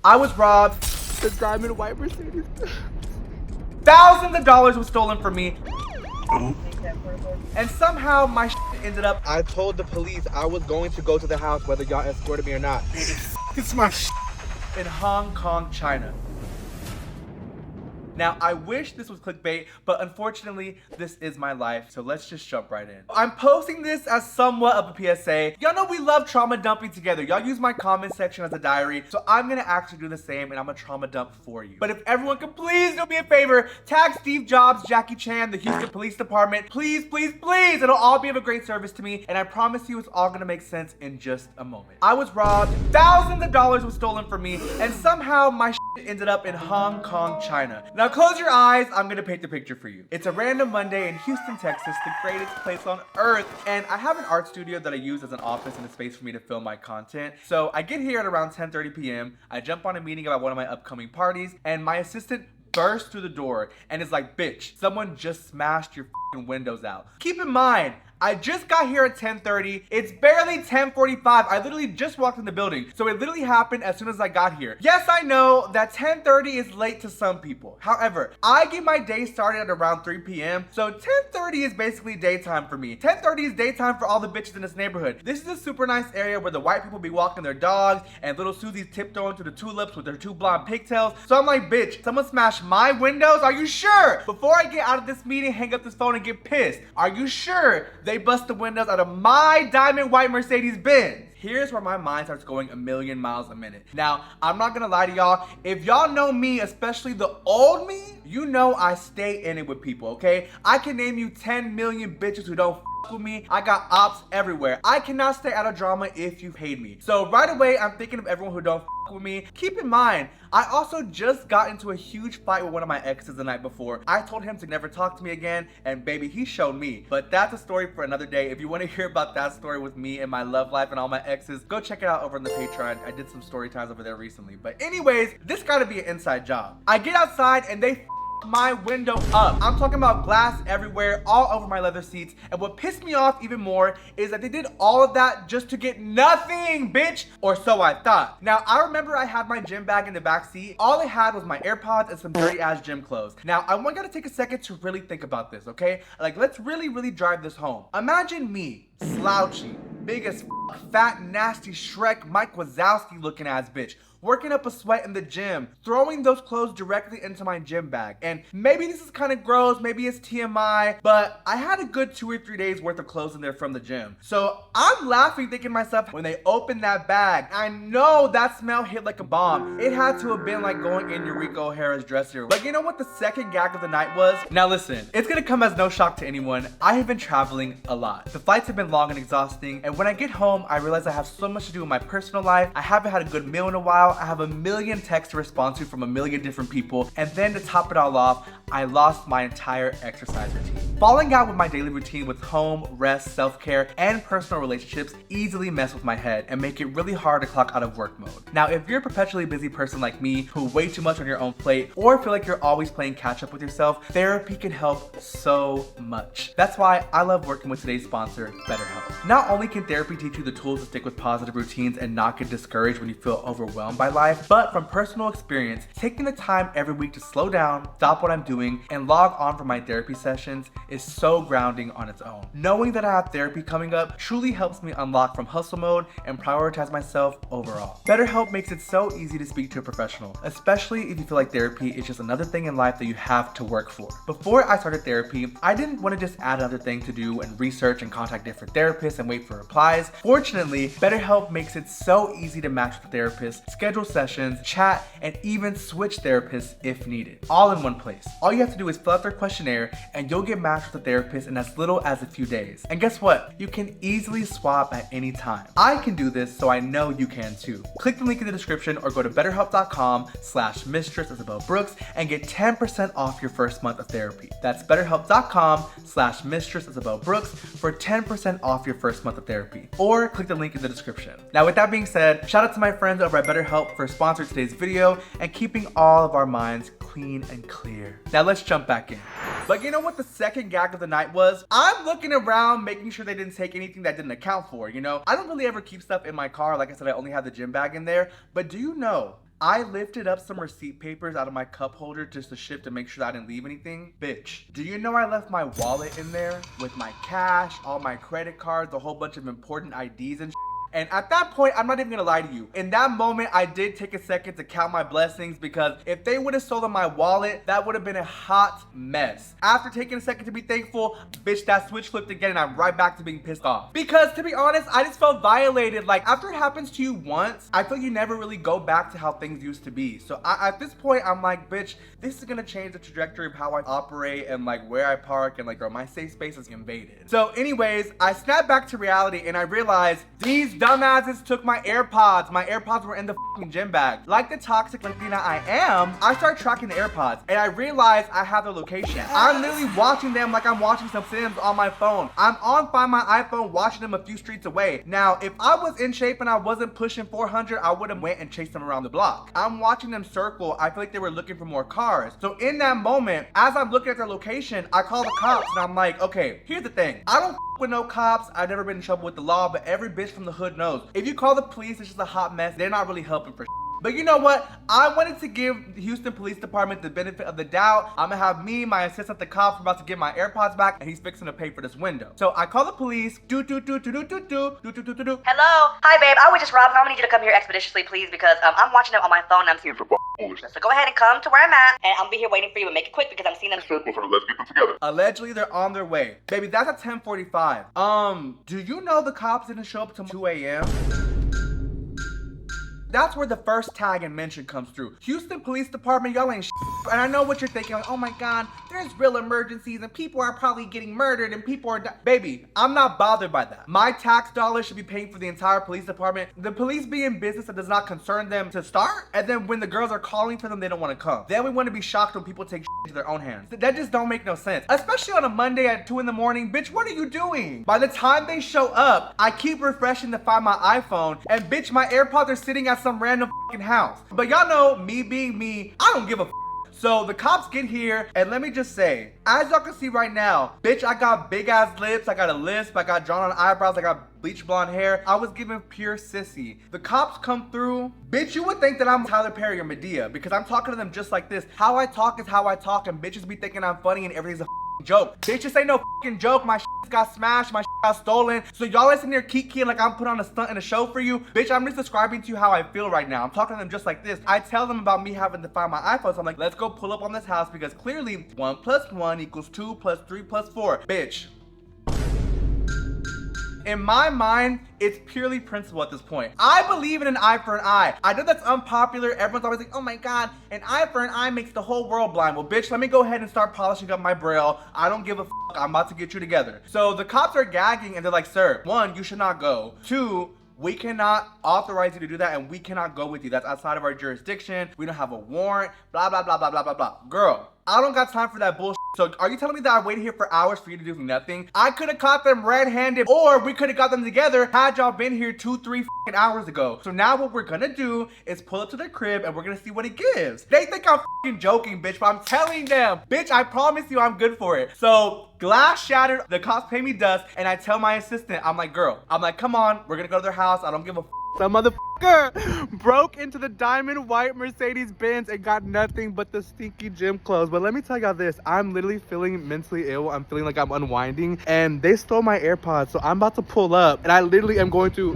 I was robbed. The diamond white Mercedes. Thousands of dollars was stolen from me. And somehow my shit ended up. I told the police I was going to go to the house whether y'all escorted me or not. It's my shit. In Hong Kong, China. Now, I wish this was clickbait, but unfortunately, this is my life, so let's just jump right in. I'm posting this as somewhat of a PSA. Y'all know we love trauma dumping together. Y'all use my comment section as a diary, so I'm gonna actually do the same, and I'm gonna trauma dump for you. But if everyone could please do me a favor, tag Steve Jobs, Jackie Chan, the Houston Police Department. Please, please, please. It'll all be of a great service to me, and I promise you it's all gonna make sense in just a moment. I was robbed, thousands of dollars was stolen from me, and somehow my ended up in Hong Kong, China. Now close your eyes, I'm gonna paint the picture for you. It's a random Monday in Houston, Texas, the greatest place on earth. And I have an art studio that I use as an office and a space for me to film my content. So I get here at around 10:30 p.m. I jump on a meeting about one of my upcoming parties, and my assistant bursts through the door and is like, bitch, someone just smashed your f***ing windows out. Keep in mind, I just got here at 10:30. It's barely 10:45. I literally just walked in the building. So it literally happened as soon as I got here. Yes, I know that 10:30 is late to some people. However, I get my day started at around 3 p.m. So 10:30 is basically daytime for me. 10:30 is daytime for all the bitches in this neighborhood. This is a super nice area where the white people be walking their dogs and little Susie's tiptoeing through the tulips with their two blonde pigtails. So I'm like, bitch, someone smashed my windows? Are you sure? Before I get out of this meeting, hang up this phone and get pissed. Are you sure they bust the windows out of my diamond white Mercedes Benz? Here's where my mind starts going a million miles a minute. Now, I'm not gonna lie to y'all. If y'all know me, especially the old me, you know I stay in it with people, okay? I can name you 10 million bitches who don't with me. I got ops everywhere. I cannot stay out of drama if you paid me. So right away, I'm thinking of everyone who don't with me. Keep in mind, I also just got into a huge fight with one of my exes the night before. I told him to never talk to me again, and baby, he showed me. But that's a story for another day. If you want to hear about that story with me and my love life and all my exes, go check it out over on the Patreon. I did some story times over there recently. But anyways, this gotta be an inside job. I get outside and they my window up. I'm talking about glass everywhere, all over my leather seats. And what pissed me off even more is that they did all of that just to get nothing, bitch. Or so I thought. Now, I remember I had my gym bag in the back seat. All I had was my AirPods and some dirty ass gym clothes. Now, I want you to take a second to really think about this, okay? Like, let's really drive this home. Imagine me, slouchy, big as fat, nasty Shrek, Mike Wazowski looking ass bitch, working up a sweat in the gym, throwing those clothes directly into my gym bag. And maybe this is kind of gross, maybe it's TMI, but I had a good 2 or 3 days worth of clothes in there from the gym. So I'm laughing thinking to myself, when they opened that bag, I know that smell hit like a bomb. It had to have been like going in Eureka O'Hara's dressing. But you know what the second gag of the night was? Now listen, it's gonna come as no shock to anyone. I have been traveling a lot. The flights have been long and exhausting, and when I get home, I realize I have so much to do in my personal life. I haven't had a good meal in a while. I have a million texts to respond to from a million different people. And then to top it all off, I lost my entire exercise routine. Falling out with my daily routine with home, rest, self-care, and personal relationships easily mess with my head and make it really hard to clock out of work mode. Now, if you're a perpetually busy person like me who way too much on your own plate or feel like you're always playing catch up with yourself, therapy can help so much. That's why I love working with today's sponsor, BetterHelp. Not only can therapy teach you the tools to stick with positive routines and not get discouraged when you feel overwhelmed by life, but from personal experience, taking the time every week to slow down, stop what I'm doing, and log on for my therapy sessions is so grounding on its own. Knowing that I have therapy coming up truly helps me unlock from hustle mode and prioritize myself overall. BetterHelp makes it so easy to speak to a professional, especially if you feel like therapy is just another thing in life that you have to work for. Before I started therapy, I didn't want to just add another thing to do and research and contact different therapists and wait for replies. Fortunately, BetterHelp makes it so easy to match with a therapist, schedule sessions, chat, and even switch therapists if needed, all in one place. All you have to do is fill out their questionnaire and you'll get matched with a therapist in as little as a few days. And guess what? You can easily swap at any time. I can do this, so I know you can too. Click the link in the description or go to betterhelp.com/mistress Isabelle Brooks and get 10% off your first month of therapy. That's betterhelp.com/mistress Isabelle Brooks for 10% off your first month of therapy. Or click the link in the description. Now, with that being said, shout out to my friends over at BetterHelp for sponsoring today's video and keeping all of our minds clean and clear. Now let's jump back in. But you know what the second gag of the night was? I'm looking around making sure they didn't take anything that didn't account for, you know? I don't really ever keep stuff in my car. Like I said, I only have the gym bag in there. But do you know I lifted up some receipt papers out of my cup holder just to shift to make sure that I didn't leave anything. Bitch, do you know I left my wallet in there with my cash, all my credit cards, a whole bunch of important IDs and shit? And at that point, I'm not even gonna lie to you. In that moment, I did take a second to count my blessings because if they would have stolen my wallet, that would have been a hot mess. After taking a second to be thankful, bitch, that switch flipped again and I'm right back to being pissed off. Because to be honest, I just felt violated. Like after it happens to you once, I feel you never really go back to how things used to be. So at this point, I'm like, bitch, this is gonna change the trajectory of how I operate and like where I park and like, bro, my safe space is invaded. So anyways, I snapped back to reality and I realized these dumbasses took my AirPods. My AirPods were in the fucking gym bag. Like the toxic Latina I am, I started tracking the AirPods and I realized I have their location. I'm literally watching them like I'm watching some Sims on my phone. I'm on Find My iPhone watching them a few streets away. Now, if I was in shape and I wasn't pushing 400, I would have went and chased them around the block. I'm watching them circle. I feel like they were looking for more cars. So in that moment, as I'm looking at their location, I call the cops and I'm like, okay, here's the thing. I don't with no cops. I've never been in trouble with the law, but every bitch from the hood knows. If you call the police, it's just a hot mess. They're not really helping for But you know what? I wanted to give the Houston Police Department the benefit of the doubt. I'm gonna have me, my assistant, the cops, about to get my AirPods back, and he's fixing to pay for this window. So I call the police. Hello? Hi, babe. I was just robbed. I'm gonna need you to come here expeditiously, please, because I'm watching them on my phone and I'm seeing foolishness. So go ahead and come to where I'm at, and I'll be here waiting for you, and make it quick because I'm seeing them circles. Let's get them together. Allegedly, they're on their way. Baby, that's at 10:45. Do you know the cops didn't show up till 2 a.m.? That's where the first tag and mention comes through. Houston Police Department, y'all ain't shit. And I know what you're thinking, like, oh my God, there's real emergencies and people are probably getting murdered and people are Baby, I'm not bothered by that. My tax dollars should be paying for the entire police department. The police be in business that does not concern them to start. And then when the girls are calling for them, they don't want to come. Then we want to be shocked when people take shit into their own hands. That just don't make no sense. Especially on a Monday at 2 in the morning. Bitch, what are you doing? By the time they show up, I keep refreshing to find my iPhone. And bitch, my AirPods are sitting at some random fucking house. But y'all know, me being me, I don't give a So the cops get here, and let me just say, as y'all can see right now, bitch, I got big ass lips, I got a lisp, I got drawn on eyebrows, I got bleach blonde hair. I was given pure sissy. The cops come through. Bitch, you would think that I'm Tyler Perry or Medea because I'm talking to them just like this. How I talk is how I talk, and bitches be thinking I'm funny and everything's a joke. Bitch, this ain't no joke. My got smashed, my got stolen. So y'all listen here kiki like I'm put on a stunt and a show for you. Bitch, I'm just describing to you how I feel right now. I'm talking to them just like this. I tell them about me having to find my iPhone. So I'm like, let's go pull up on this house because clearly 1 + 1 = 2 + 3 + 4. Bitch. In my mind, it's purely principle at this point. I believe in an eye for an eye. I know that's unpopular. Everyone's always like, oh my God, an eye for an eye makes the whole world blind. Well, bitch, let me go ahead and start polishing up my braille. I don't give a fuck. I'm about to get you together. So the cops are gagging and they're like, sir, 1, you should not go. 2, we cannot authorize you to do that and we cannot go with you. That's outside of our jurisdiction. We don't have a warrant, blah, blah, blah, blah, blah, blah, blah. Girl, I don't got time for that bullshit. So are you telling me that I waited here for hours for you to do nothing? I could have caught them red-handed, or we could have got them together had y'all been here 2-3 hours ago. So now what we're gonna do is pull up to their crib and we're gonna see what it gives. They think I'm joking, bitch, but I'm telling them, bitch, I promise you I'm good for it. So glass shattered, the cops pay me dust, and I tell my assistant, I'm like, girl, I'm like, come on, we're gonna go to their house. I don't give a Some motherfucker broke into the diamond white Mercedes Benz and got nothing but the stinky gym clothes. But let me tell y'all this, I'm literally feeling mentally ill. I'm feeling like I'm unwinding and they stole my AirPods. So I'm about to pull up and I literally am going to,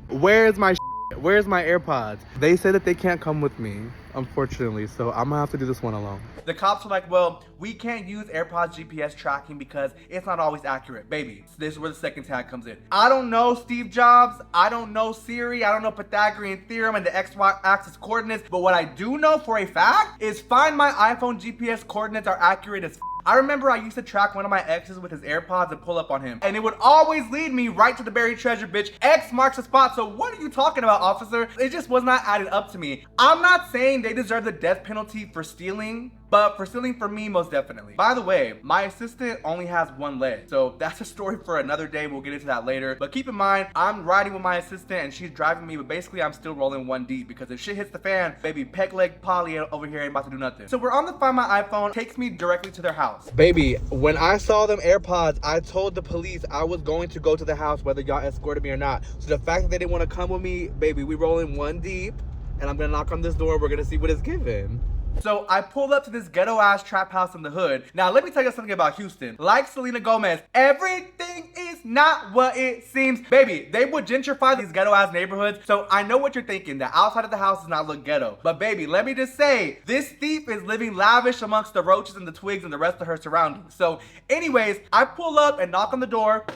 where's my AirPods? They said that they can't come with me, unfortunately. So I'm gonna have to do this one alone. The cops were like, well, we can't use AirPods GPS tracking because it's not always accurate. Baby, so this is where the second tag comes in. I don't know Steve Jobs. I don't know Siri. I don't know Pythagorean theorem and the XY axis coordinates. But what I do know for a fact is Find My iPhone GPS coordinates are accurate as I remember I used to track one of my exes with his AirPods and pull up on him. And it would always lead me right to the buried treasure, bitch. X marks the spot. So what are you talking about, officer? It just was not added up to me. I'm not saying they deserve the death penalty for stealing, but for stealing for me, most definitely. By the way, my assistant only has 1 leg. So that's a story for another day. We'll get into that later. But keep in mind, I'm riding with my assistant and she's driving me, but basically I'm still rolling 1 deep because if shit hits the fan, baby, peg leg Polly over here ain't about to do nothing. So we're on the Find My iPhone, takes me directly to their house. Baby, when I saw them AirPods, I told the police I was going to go to the house whether y'all escorted me or not. So the fact that they didn't want to come with me, baby, we rolling 1 deep. and I'm gonna knock on this door. We're gonna see what it's given. So I pulled up to this ghetto ass trap house in the hood. Now let me tell you something about Houston. Like Selena Gomez, everything is not what it seems. Baby, they would gentrify these ghetto ass neighborhoods. So I know what you're thinking. The outside of the house does not look ghetto. But baby, let me just say, this thief is living lavish amongst the roaches and the twigs and the rest of her surroundings. So anyways, I pull up and knock on the door.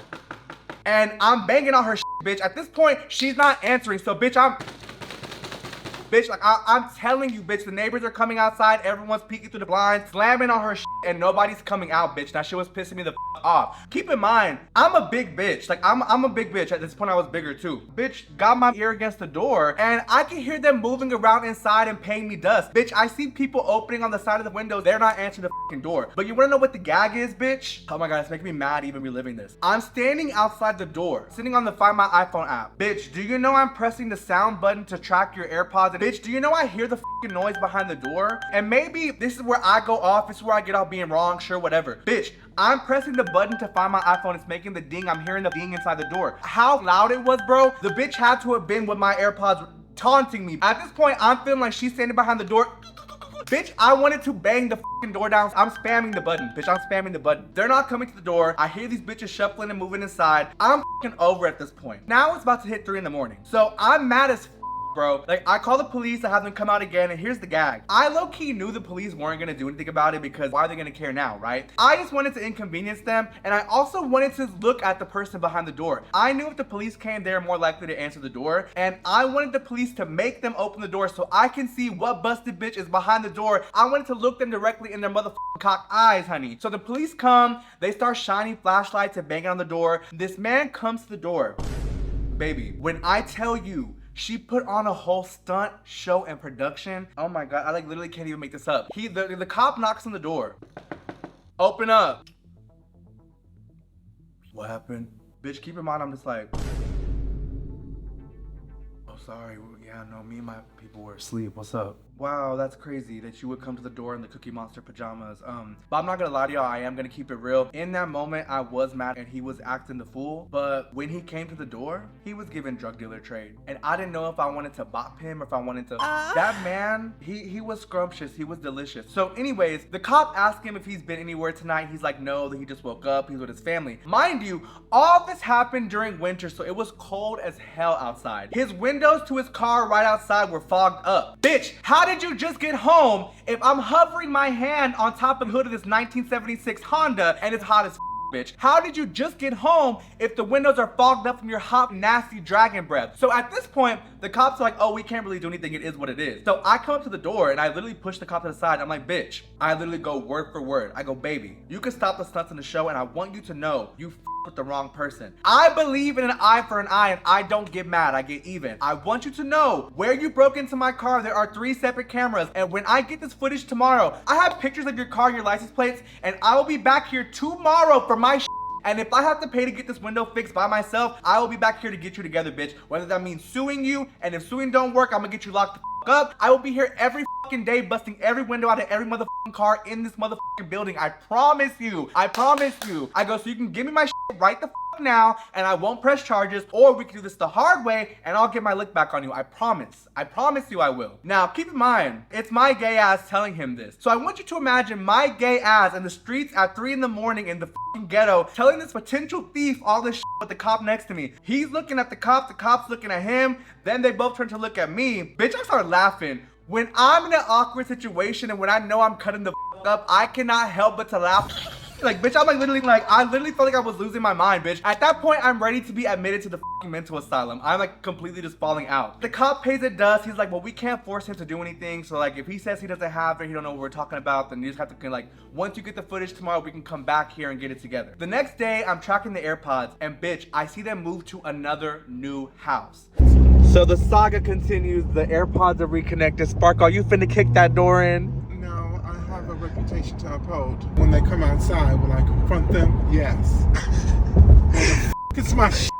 And I'm banging on her shit, bitch. At this point, she's not answering. So bitch, Bitch, like, I'm telling you, bitch, the neighbors are coming outside, everyone's peeking through the blinds, slamming on her shit, and nobody's coming out, bitch. That shit was pissing me the off. Keep in mind, I'm a big bitch. Like, I'm a big bitch. At this point, I was bigger, too. Bitch, got my ear against the door, and I can hear them moving around inside and paying me dust. Bitch, I see people opening on the side of the window. They're not answering the fucking door. But you wanna know what the gag is, bitch? Oh my God, it's making me mad even reliving this. I'm standing outside the door, sitting on the Find My iPhone app. Bitch, do you know I'm pressing the sound button to track your AirPods? And bitch, do you know I hear the fucking noise behind the door? And maybe this is where I go off. This is where I get off being wrong. Sure, whatever. Bitch, I'm pressing the button to find my iPhone. It's making the ding. I'm hearing the ding inside the door. How loud it was, bro. The bitch had to have been with my AirPods taunting me. At this point, I'm feeling like she's standing behind the door. Bitch, I wanted to bang the fucking door down. I'm spamming the button. Bitch, I'm spamming the button. They're not coming to the door. I hear these bitches shuffling and moving inside. I'm fucking over at this point. Now it's about to hit 3 in the morning. So I'm mad as bro. Like, I call the police, I have them come out again, and here's the gag. I low-key knew the police weren't gonna do anything about it because why are they gonna care now, right? I just wanted to inconvenience them, and I also wanted to look at the person behind the door. I knew if the police came, they were more likely to answer the door, and I wanted the police to make them open the door so I can see what busted bitch is behind the door. I wanted to look them directly in their motherfucking cock eyes, honey. So the police come, they start shining flashlights and banging on the door. This man comes to the door. Baby, when I tell you, she put on a whole stunt, show, and production. Oh my God, I like literally can't even make this up. The cop knocks on the door. Open up. What happened? Bitch, keep in mind, I'm just like, oh, sorry. Yeah, no, me and my people were asleep. What's up? Wow, that's crazy that you would come to the door in the Cookie Monster pajamas. But I'm not gonna lie to y'all, I am gonna keep it real. In that moment, I was mad and he was acting the fool. But when he came to the door, he was giving drug dealer trade. And I didn't know if I wanted to bop him or if I wanted to. That man, he was scrumptious. He was delicious. So anyways, the cop asked him if he's been anywhere tonight. He's like, no, that he just woke up. He's with his family. Mind you, all this happened during winter, so it was cold as hell outside. His windows to his car right outside were fogged up. Bitch, how did you just get home if I'm hovering my hand on top of the hood of this 1976 Honda and it's hot as bitch? How did you just get home if the windows are fogged up from your hot, nasty dragon breath? So at this point, the cops are like, oh, we can't really do anything. It is what it is. So I come up to the door and I literally push the cop to the side. I'm like, bitch, I literally go word for word. I go, baby, you can stop the stunts in the show and I want you to know you with the wrong person. I believe in an eye for an eye and I don't get mad, I get even. I want you to know where you broke into my car. There are 3 separate cameras, and when I get this footage tomorrow, I have pictures of your car and your license plates, and I will be back here tomorrow for my shit. And if I have to pay to get this window fixed by myself, I will be back here to get you together, bitch. Whether that means suing you, and if suing don't work, I'm gonna get you locked the up. I will be here every fucking day busting every window out of every motherfucking car in this motherfucking building. I promise you. I promise you. I go, so you can give me my shit right the fuck now and I won't press charges, or we can do this the hard way and I'll get my lick back on you. I promise. I promise you I will. Now, keep in mind, it's my gay ass telling him this. So I want you to imagine my gay ass in the streets at 3 in the morning in the fucking ghetto telling this potential thief all this shit with the cop next to me. He's looking at the cop's looking at him, then they both turn to look at me. Bitch, I start laughing. When I'm in an awkward situation and when I know I'm cutting the up, I cannot help but to laugh. Like, bitch, I'm like literally like, I literally felt like I was losing my mind, bitch. At that point, I'm ready to be admitted to the mental asylum. I'm like completely just falling out. The cop pays it dust. He's like, well, we can't force him to do anything. So like, if he says he doesn't have it, he don't know what we're talking about, then you just have to like, once you get the footage tomorrow, we can come back here and get it together. The next day, I'm tracking the AirPods and bitch, I see them move to another new house. So the saga continues. The AirPods are reconnected. Spark, are you finna kick that door in? No, I have a reputation to uphold. When they come outside, will I confront them? Yes. It's my shit.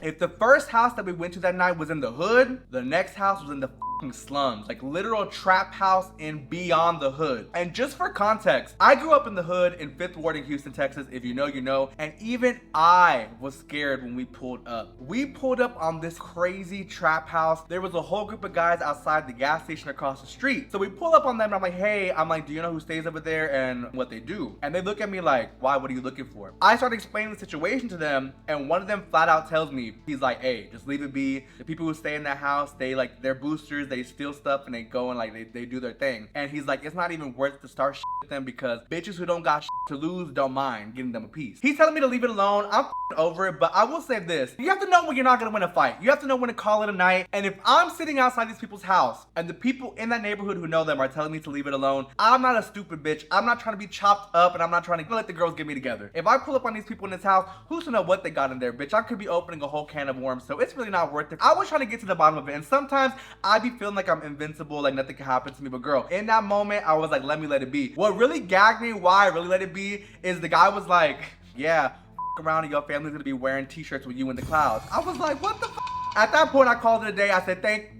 If the first house that we went to that night was in the hood, the next house was in the slums, like literal trap house in beyond the hood. And just for context, I grew up in the hood in 5th Ward in Houston, Texas. If you know, you know. And even I was scared when we pulled up. We pulled up on this crazy trap house. There was a whole group of guys outside the gas station across the street. So we pull up on them and I'm like, hey, do you know who stays over there and what they do? And they look at me like, why, what are you looking for? I started explaining the situation to them, and one of them flat out tells me, he's like, hey, just leave it be. The people who stay in that house, they're boosters, they steal stuff and they go and like they do their thing. And he's like, it's not even worth it to start with them because bitches who don't got to lose don't mind giving them a piece. He's telling me to leave it alone. I'm over it, but I will say this. You have to know when you're not gonna win a fight. You have to know when to call it a night. And if I'm sitting outside these people's house and the people in that neighborhood who know them are telling me to leave it alone, I'm not a stupid bitch. I'm not trying to be chopped up and I'm not trying to let the girls get me together. If I pull up on these people in this house, who's to know what they got in there, bitch? I could be opening a whole can of worms, so it's really not worth it. I was trying to get to the bottom of it, and sometimes I be feeling like I'm invincible, like nothing can happen to me. But girl, in that moment, I was like, let it be. What really gagged me, why I really let it be, is the guy was like, yeah, around and your family's gonna be wearing t-shirts with you in the clouds. I was like, what the f? At that point, I called it a day. I said, thank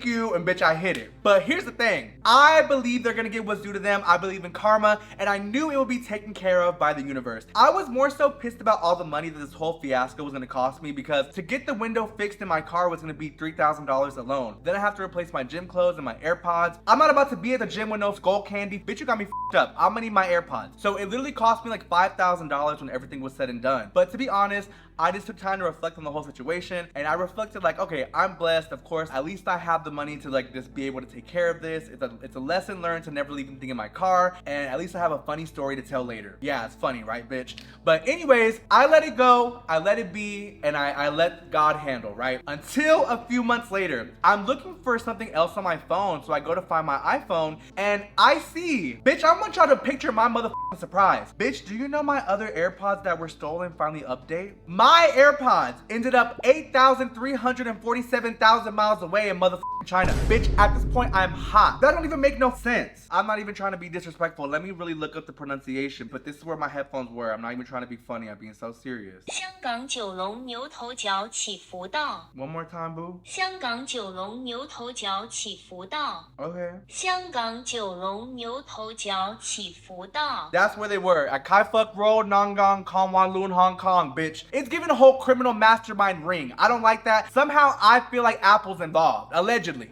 you, and bitch, I hit it. But here's the thing. I believe they're gonna get what's due to them. I believe in karma, and I knew it would be taken care of by the universe. I was more so pissed about all the money that this whole fiasco was gonna cost me, because to get the window fixed in my car was gonna be $3,000 alone. Then I have to replace my gym clothes and my AirPods. I'm not about to be at the gym with no skull candy. Bitch, you got me f***ed up. I'm gonna need my AirPods. So it literally cost me like $5,000 when everything was said and done. But to be honest, I just took time to reflect on the whole situation, and I reflected like, okay, I'm blessed, of course. At least I have the money to like just be able to take care of this. It's a lesson learned to never leave anything in my car, and at least I have a funny story to tell later. Yeah, it's funny, right, bitch? But anyways, I let it go, I let it be, and I let God handle, right? Until a few months later, I'm looking for something else on my phone, so I go to find my iPhone, and I see, bitch, I want y'all to picture my motherfucking surprise. Bitch, do you know my other AirPods that were stolen finally update? My AirPods ended up 8,347,000 miles away in motherfucking China. Bitch, at this point, I'm hot. That don't even make no sense. I'm not even trying to be disrespectful. Let me really look up the pronunciation, but this is where my headphones were. I'm not even trying to be funny. I'm being so serious. 香港九龙牛头角起伏道。 One more time, boo. 香港九龙牛头角起伏道。 Okay. 香港九龙牛头角起伏道。 That's where they were, at Kai Fuck Road, Nangang, Kowloon, Hong Kong, bitch. It's giving a whole criminal mastermind ring. I don't like that. Somehow I feel like Apple's involved. Allegedly.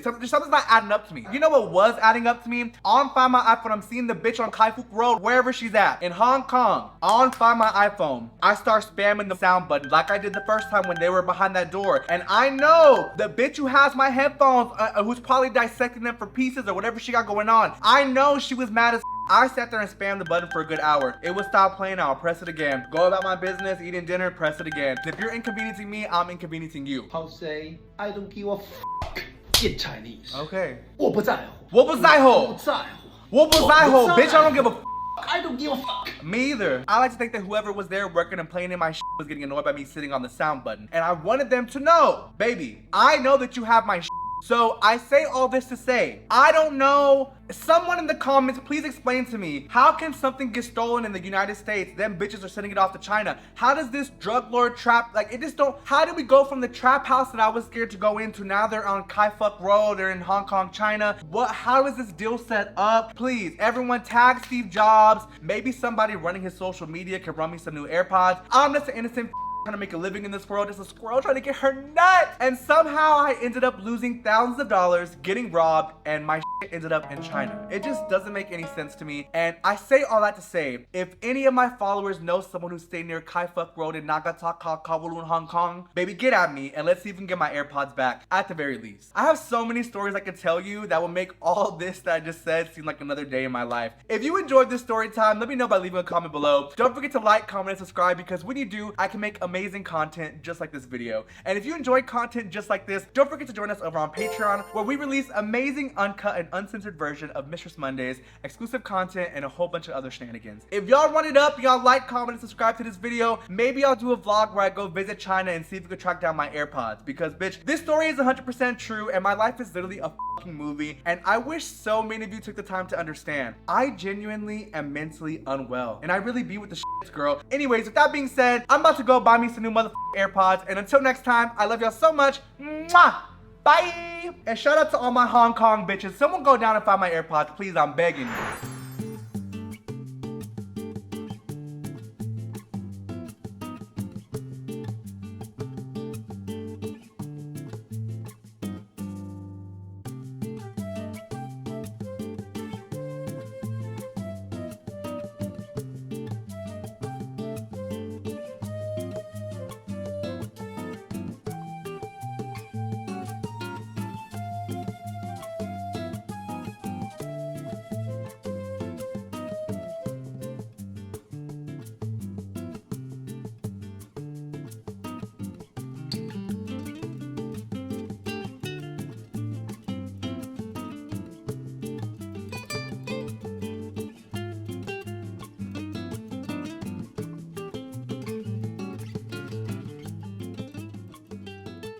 Something's not adding up to me. You know what was adding up to me? On Find My iPhone, I'm seeing the bitch on Kai Fuck Road, wherever she's at, in Hong Kong. On Find My iPhone, I start spamming the sound button like I did the first time when they were behind that door. And I know the bitch who has my headphones, who's probably dissecting them for pieces or whatever she got going on. I know she was mad as I sat there and spammed the button for a good hour. It would stop playing, I'll press it again. Go about my business, eating dinner, press it again. If you're inconveniencing me, I'm inconveniencing you. How say I don't give a f in Chinese. Okay. 我不在乎。我不在乎。我不在乎。Bitch, I don't give a f. I don't give a fuck. Me either. I like to think that whoever was there working and playing in my was getting annoyed by me sitting on the sound button. And I wanted them to know, baby, I know that you have my. So I say all this to say, I don't know. Someone in the comments, please explain to me, how can something get stolen in the United States, then bitches are sending it off to China? How does this drug lord trap, like it just don't, how did we go from the trap house that I was scared to go into, now they're on Kai Fuck Road, they're in Hong Kong, China? How is this deal set up? Please, everyone tag Steve Jobs. Maybe somebody running his social media can run me some new AirPods. I'm just an innocent trying to make a living in this world. Just a squirrel trying to get her nut. And somehow I ended up losing thousands of dollars, getting robbed, and my shit ended up in China. It just doesn't make any sense to me. And I say all that to say, if any of my followers know someone who's staying near Kai Fuck Road in Nagasaki, Kowloon, Hong Kong, baby, get at me and let's see if we can get my AirPods back at the very least. I have so many stories I could tell you that will make all this that I just said seem like another day in my life. If you enjoyed this story time, let me know by leaving a comment below. Don't forget to like, comment, and subscribe, because when you do, I can make amazing content just like this video. And if you enjoy content just like this, don't forget to join us over on Patreon, where we release amazing uncut and uncensored version of Mistress Mondays, exclusive content, and a whole bunch of other shenanigans. If y'all run it up, y'all like, comment, and subscribe to this video, maybe I'll do a vlog where I go visit China and see if we can track down my AirPods, because bitch, this story is 100% true and my life is literally a fucking movie, and I wish so many of you took the time to understand. I genuinely am mentally unwell, and I really be with the shit girl. Anyways, with that being said, I'm about to go buy me some new AirPods. And until next time, I love y'all so much. Mwah! Bye! And shout out to all my Hong Kong bitches. Someone go down and find my AirPods, please. I'm begging you.